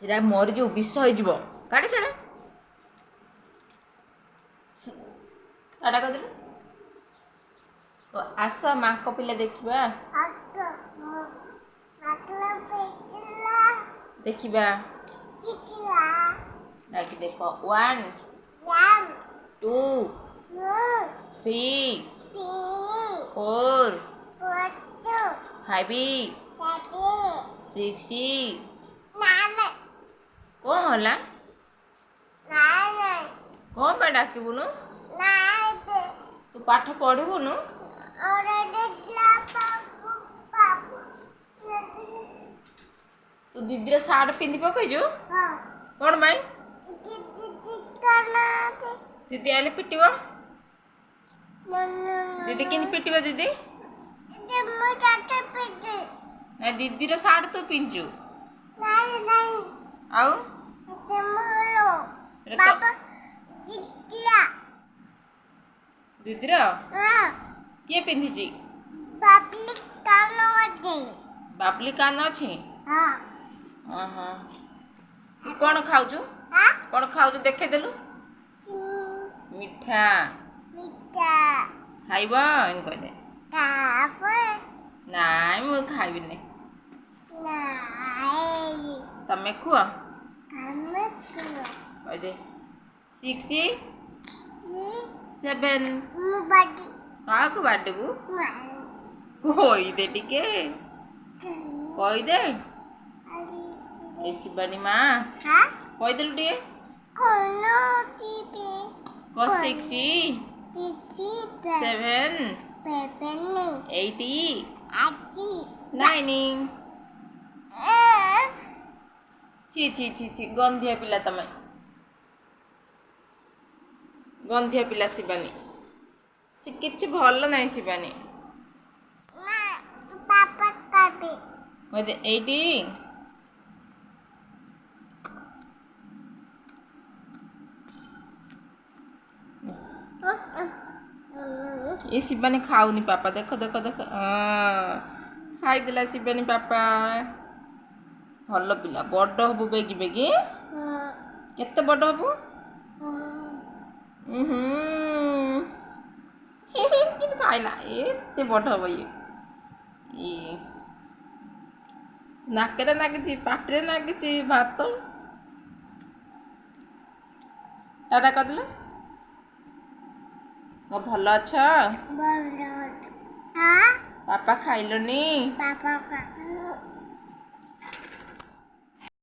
ସେଟା ମରିଯିବ ବିଷ ହେଇଯିବ କାଟେ ସେଟା କାଟା କରିଦେଲୁ ଆସ ମାଙ୍କ ପିଲା ଦେଖିବା ଦେଖିବା ଡାକି ଦେଖ 1 2 3 4 5 6 କଣ ହେଲା କଣ ପାଇଁ ଡାକିବୁନୁ ତୁ ପାଠ ପଢିବୁନୁ ତୁ ଦିଦିର ସାର୍ଟ ପିନ୍ଧି ପକେଇଛୁ କଣ ପାଇଁ ଦିଦି ଆଇଲେ ପିଟିବ ଦିଦି କେମିତି ପିଟିବ ଦିଦି ନା ଦିଦିର ସାର୍ଟ ତୁ ପିନ୍ଧଛୁ ଆଉ ଦିଦିର କିଏ ପିନ୍ଧିଛି ବାବଲି କାନ ଅଛି ତୁ କଣ ଖାଉଛୁ କଣ ଖାଉଛୁ ଦେଖେଇଦେଲୁ ମିଠା ଖାଇବ ଏମିତି କହିଦେ ନାଇଁ ମୁଁ ଖାଇବିନି ତମେ କୁହ କହିଦେ 6 7 କାହାକୁ ବାଡିବୁ କହିଦେ ଟିକେ କହିଦେ ଏ ଶିବାନୀ ମା କହିଦେଲୁ ଟିକେ କ 6 7 8 9 ଛି ଛି ଛି ଛି ଗନ୍ଧିଆ ପିଲା ତମେ ଗନ୍ଧିଆ ପିଲା ଶିବାନୀ ସେ କିଛି ଭଲ ନାହିଁ ଶିବାନୀ କହିଦେ 8 ଏ ଶିବାନୀ ଖାଉନି ପାପା ଦେଖ ଦେଖ ଦେଖ ଖାଇଦେଲା ଶିବାନୀ ପାପା ଭଲ ପିଲା ବଡ଼ ହବୁ ବେଗି ବେଗି କେତେ ବଡ଼ ହବୁ କିନ୍ତୁ ଖାଇଲା ଏତେ ବଡ଼ ହବ ଇଏ ନାକରେ ନାଗିଛି ପାଟିରେ ନାଗିଛି ଭାତ ଟାଟା କରିଦେଲୁ ଭଲ ଅଛ ପାପା ଖାଇଲନି